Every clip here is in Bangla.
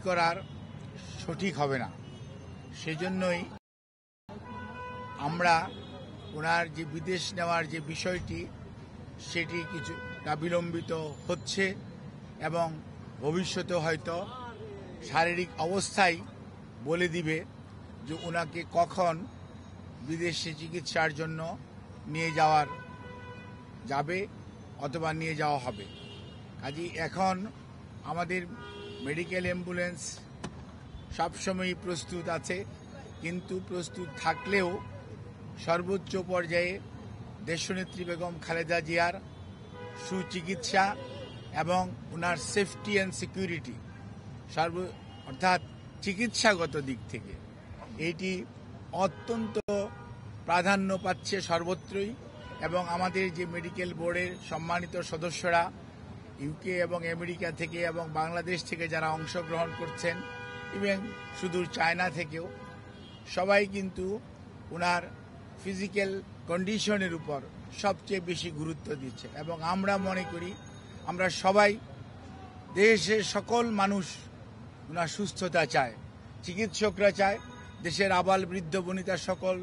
করার সঠিক হবে না। সেজন্যই আমরা ওনার যে বিদেশ নেওয়ার যে বিষয়টি সেটি কিছুটা বিলম্বিত হচ্ছে এবং ভবিষ্যতে হয়তো শারীরিক অবস্থাই বলে দিবে যে ওনাকে কখন বিদেশে চিকিৎসার জন্য নিয়ে যাবে অথবা নিয়ে যাওয়া হবে। কাজেই এখন আমাদের মেডিকেল অ্যাম্বুলেন্স সবসময়ই প্রস্তুত আছে, কিন্তু প্রস্তুত থাকলেও সর্বোচ্চ পর্যায়ে দেশনেত্রী বেগম খালেদা জিয়ার সুচিকিৎসা এবং ওনার সেফটি অ্যান্ড সিকিউরিটি অর্থাৎ চিকিৎসাগত দিক থেকে এটি অত্যন্ত প্রাধান্য পাচ্ছে সর্বত্রই। এবং আমাদের যে মেডিকেল বোর্ডের সম্মানিত সদস্যরা ইউকে এবং আমেরিকা থেকে এবং বাংলাদেশ থেকে যারা অংশগ্রহণ করছেন, ইভেন সুদূর চায়না থেকেও সবাই কিন্তু ওনার ফিজিক্যাল কন্ডিশনের উপর সবচেয়ে বেশি গুরুত্ব দিচ্ছে। এবং আমরা মনে করি আমরা সবাই, দেশের সকল মানুষ ওনার সুস্থতা চায়, চিকিৎসকরা চায়, দেশের আবাল বৃদ্ধ বনিতা সকল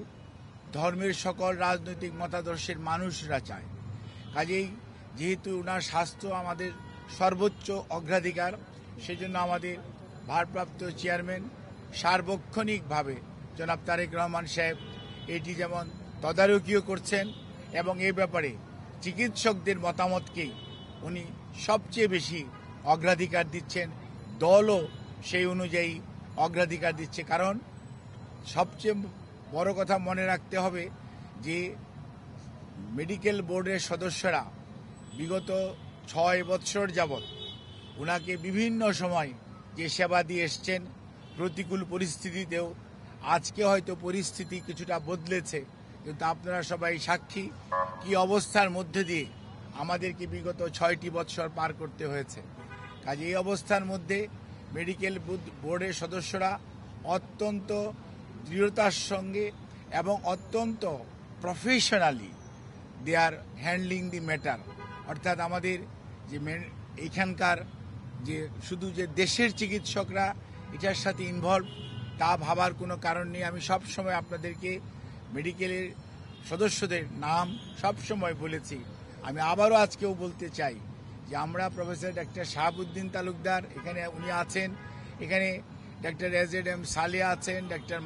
ধর্মের সকল রাজনৈতিক মতাদর্শের মানুষরা চায়। কাজেই যেহেতু ওনার স্বাস্থ্য আমাদের সর্বোচ্চ অগ্রাধিকার, সেজন্য আমাদের ভারপ্রাপ্ত চেয়ারম্যান সার্বক্ষণিকভাবে জনাব তারেক রহমান সাহেব এটি যেমন তদারকিও করছেন এবং এ ব্যাপারে চিকিৎসকদের মতামতকেই উনি সবচেয়ে বেশি অগ্রাধিকার দিচ্ছেন। দলও সেই অনুযায়ী অগ্রাধিকার দিচ্ছে। কারণ সবচেয়ে বড় কথা মনে রাখতে হবে যে মেডিকেল বোর্ডের সদস্যরা বিগত 6 বৎসর যাবৎ ওনাকে বিভিন্ন সময় যে সেবা দিয়ে এসছেন, প্রতিকূল পরিস্থিতিতেও। আজকে হয়তো পরিস্থিতি কিছুটা বদলেছে, কিন্তু আপনারা সবাই সাক্ষী কি অবস্থার মধ্যে দিয়ে আমাদেরকে বিগত 6টি বৎসর পার করতে হয়েছে। কাজে এই অবস্থার মধ্যে মেডিকেল বোর্ডের সদস্যরা অত্যন্ত দৃঢ়তার সঙ্গে এবং অত্যন্ত professionally they are handling the matter. অর্থাৎ আমাদের যে এইখানকার যে শুধু যে দেশের চিকিৎসকরা এটার সাথে ইনভলভ তা ভাবার কোনো কারণ নেই। আমি সব সময় আপনাদেরকে মেডিকেলের সদস্যদের নাম সব সময় বলেছি, আমি আবারও আজকেও বলতে চাই যে আমরা প্রফেসর ডাক্তার শাহাবুদ্দিন তালুকদার এখানে উনি আছেন, এখানে ডাক্তার এজেড.এম. সালেহা আছেন, ডাক্তার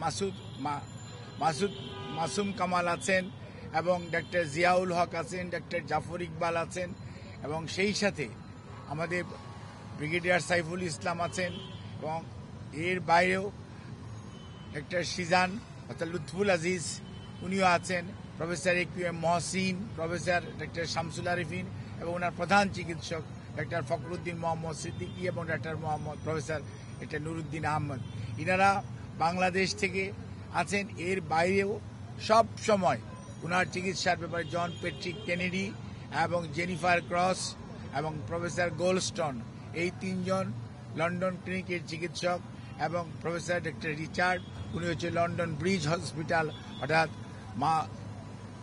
মাসুম কামাল আছেন এবং ডাক্তার জিয়াউল হক আছেন, ডাক্তার জাফর ইকবাল আছেন এবং সেই সাথে আমাদের ব্রিগেডিয়ার সাইফুল ইসলাম আছেন এবং এর বাইরেও ডাক্তার সিজান অর্থাৎ লুৎফুল আজিজ উনিও আছেন, professor A Q M. Mohsin, professor doctor Shamsul Arefin এবং ওনার প্রধান চিকিৎসক ডাক্তার ফখরুদ্দিন মোহাম্মদ সিদ্দিকী এবং doctor professor doctor Nuruddin Ahmed, ইনারা বাংলাদেশ থেকে আছেন। এর বাইরেও সব সময় ওনার চিকিৎসার ব্যাপারে জন প্যাট্রিক কেনেডি এবং জেনিফার ক্রস এবং প্রফেসর গোল্ডস্টোন, এই 3 জন লন্ডন ক্লিনিকের চিকিৎসক এবং প্রফেসর ডাক্তার রিচার্ড, উনি হচ্ছে লন্ডন ব্রিজ হসপিটাল অর্থাৎ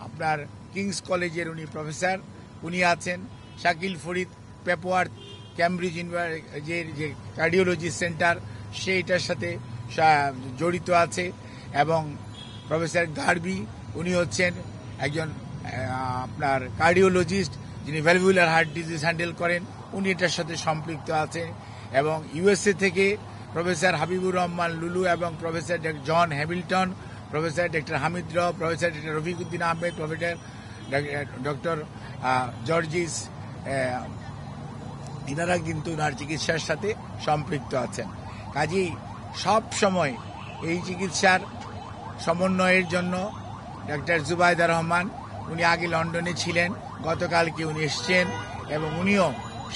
আপনার কিংস কলেজের উনি প্রফেসর, উনি আছেন। শাকিল ফরিদ পেপওয়ার্থ ক্যামব্রিজ ইউনিভার্সিটির যে কার্ডিওলজি সেন্টার সেইটার সাথে জড়িত আছে এবং প্রফেসর গার্বি উনি হচ্ছেন একজন আপনার কার্ডিওলজিস্ট যিনি ভ্যালভুলার হার্ট ডিজিজ হ্যান্ডেল করেন, উনি এটার সাথে সম্পৃক্ত আছেন। এবং ইউএসএ থেকে প্রফেসর হাবিবুর রহমান লুলু এবং professor John Hamilton, professor doctor Hamid র, professor doctor Rafiquddin Ahmed, professor doctor Jorjis, এনারা কিন্তু ওনার চিকিৎসার সাথে সম্পৃক্ত আছেন। কাজেই সব সময় এই চিকিৎসার সমন্বয়ের জন্য ডক্টর জুবাইদা রহমান উনি আগে লন্ডনে ছিলেন, গতকালকে উনি এসছেন এবং উনিও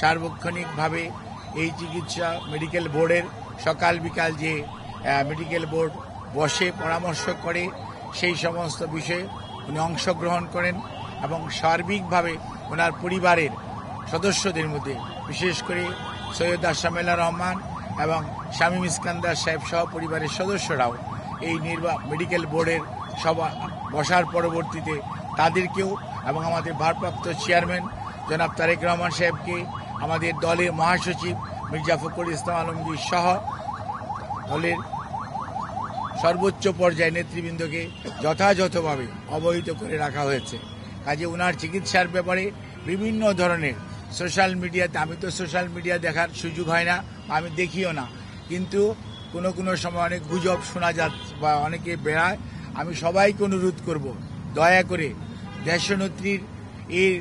সার্বক্ষণিকভাবে এই চিকিৎসা মেডিকেল বোর্ডের সকাল বিকাল যে মেডিকেল বোর্ড বসে পরামর্শ করে সেই সমস্ত বিষয়ে উনি অংশগ্রহণ করেন এবং সার্বিকভাবে ওনার পরিবারের সদস্যদের মধ্যে বিশেষ করে সৈয়দ আশামেলা রহমান এবং শামীম ইস্কান্দার সাহেব সহ পরিবারের সদস্যরাও এই মেডিকেল বোর্ডের সভা বসার পরবর্তীতে তাদেরকেও এবং আমাদের ভারপ্রাপ্ত চেয়ারম্যান জনাব তারেক রহমান সাহেবকে, আমাদের দলের মহাসচিব মির্জা ফখরুল ইসলাম আলমগীর সহ দলের সর্বোচ্চ পর্যায়ে নেতৃবৃন্দকে যথাযথভাবে অবহিত করে রাখা হয়েছে। কাজে ওনার চিকিৎসার ব্যাপারে বিভিন্ন ধরনের সোশ্যাল মিডিয়াতে, আমি তো সোশ্যাল মিডিয়া দেখার সুযোগ হয় না, আমি দেখিও না, কিন্তু কোনো কোনো সময় অনেক গুজব শোনা যাচ্ছে বা অনেকে বেড়ায়। আমি সবাইকে অনুরোধ করব, দয়া করে দেশনেত্রীর এর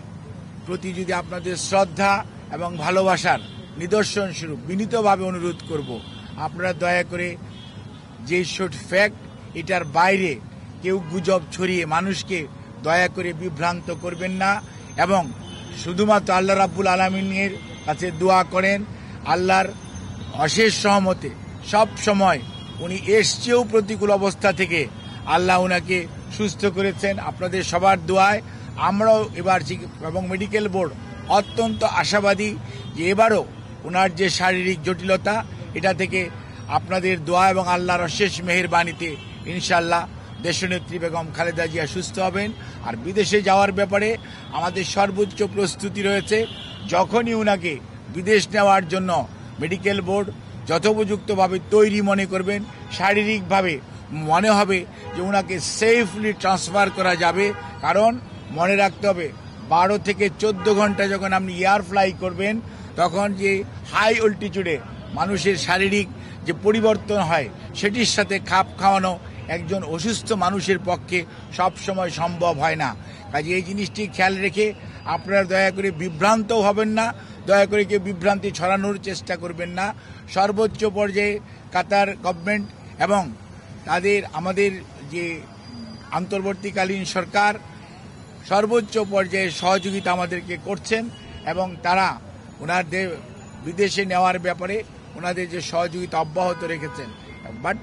প্রতি যদি আপনাদের শ্রদ্ধা এবং ভালোবাসার নিদর্শন স্বরূপ বিনীতভাবে অনুরোধ করব, আপনারা দয়া করে যে শোট ফ্যাক্ট এটার বাইরে কেউ গুজব ছড়িয়ে মানুষকে দয়া করে বিভ্রান্ত করবেন না, এবং শুধুমাত্র আল্লাহ রাব্বুল আলামিনের কাছে দোয়া করেন আল্লাহর অশেষ সহমতে সব সময় উনি এসছেও প্রতিকূল অবস্থা থেকে আল্লাহ উনাকে সুস্থ করেছেন। আপনাদের সবার দোয়ায় আমরাও এবার এবং মেডিকেল বোর্ড অত্যন্ত আশাবাদী যে এবারও ওনার যে শারীরিক জটিলতা এটা থেকে আপনাদের দোয়া এবং আল্লাহর অশেষ মেহেরবানিতে ইনশাআল্লাহ দেশনেত্রী বেগম খালেদা জিয়া সুস্থ হবেন। আর বিদেশে যাওয়ার ব্যাপারে আমাদের সর্বোচ্চ প্রস্তুতি রয়েছে। যখনই উনাকে বিদেশ নেওয়ার জন্য মেডিকেল বোর্ড যথোপযুক্তভাবে তৈরি মনে করবেন, শারীরিকভাবে মনে হবে যে উনাকে সেফলি ট্রান্সফার করা যাবে, কারণ মনে রাখতে হবে 12 থেকে 14 ঘন্টা যখন আপনি এয়ার ফ্লাই করবেন তখন যে হাই অল্টিটিউডে মানুষের শারীরিক যে পরিবর্তন হয় সেটির সাথে খাপ খাওয়ানো একজন অসুস্থ মানুষের পক্ষে সব সময় সম্ভব হয় না। কাজে এই জিনিসটি খেয়াল রেখে আপনারা দয়া করে বিভ্রান্তও হবেন না, দয়া করে কেউ বিভ্রান্তি ছড়ানোর চেষ্টা করবেন না। সর্বোচ্চ পর্যায়ে কাতার গভর্নমেন্ট এবং আমাদের যে অন্তর্বর্তীকালীন সরকার সর্বোচ্চ পর্যায়ে সহযোগিতা আমাদেরকে করছেন, এবং তারা ওনাদের বিদেশে নেওয়ার ব্যাপারে ওনাদের যে সহযোগিতা অব্যাহত রেখেছেন। বাট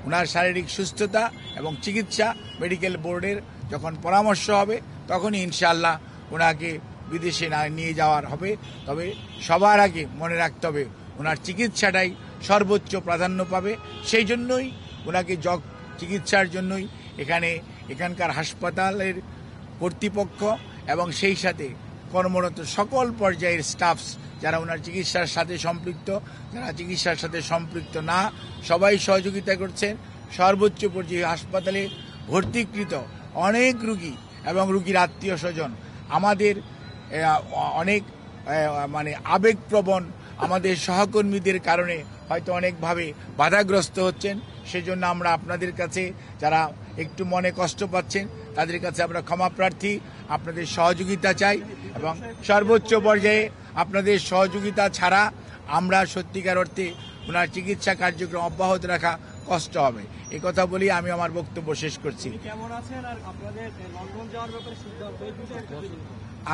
ওনার শারীরিক সুস্থতা এবং চিকিৎসা মেডিকেল বোর্ডের যখন পরামর্শ হবে তখনই ইনশাআল্লাহ ওনাকে বিদেশে নিয়ে যাওয়ার হবে। তবে সবার আগে মনে রাখতে হবে ওনার চিকিৎসাটাই সর্বোচ্চ প্রাধান্য পাবে। সেই জন্যই ওনাকে চিকিৎসার জন্যই এখানকার হাসপাতালের কর্তৃপক্ষ এবং সেই সাথে কর্মরত সকল পর্যায়ের স্টাফস যারা ওনার চিকিৎসার সাথে সম্পৃক্ত, যারা চিকিৎসার সাথে সম্পৃক্ত না, সবাই সহযোগিতা করছেন। সর্বোচ্চ পর্যায়ে হাসপাতালে ভর্তিকৃত অনেক রুগী এবং রুগীর আত্মীয় স্বজন আমাদের অনেক আবেগপ্রবণ আমাদের সহকর্মীদের কারণে হয়তো অনেকভাবে বাধাগ্রস্ত হচ্ছেন। সেজন্য আমরা আপনাদের কাছে যারা একটু মনে কষ্ট পাচ্ছেন তাদের কাছে আমরা ক্ষমা প্রার্থী, আপনাদের সহযোগিতা চাই, এবং সর্বোচ্চ পর্যায়ে আপনাদের সহযোগিতা ছাড়া আমরা সত্যিকার অর্থে ওনার চিকিৎসা কার্যক্রম অব্যাহত রাখা কষ্ট হবে। এই কথা বলি আমি আমার বক্তব্য শেষ করছি।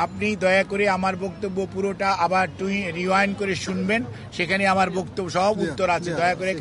আপনি দয়া করে আমার বক্তব্য পুরোটা আবার রিওয়াইন্ড করে শুনবেন, সেখানে আমার বক্তব্য সব উত্তর আছে, দয়া করে।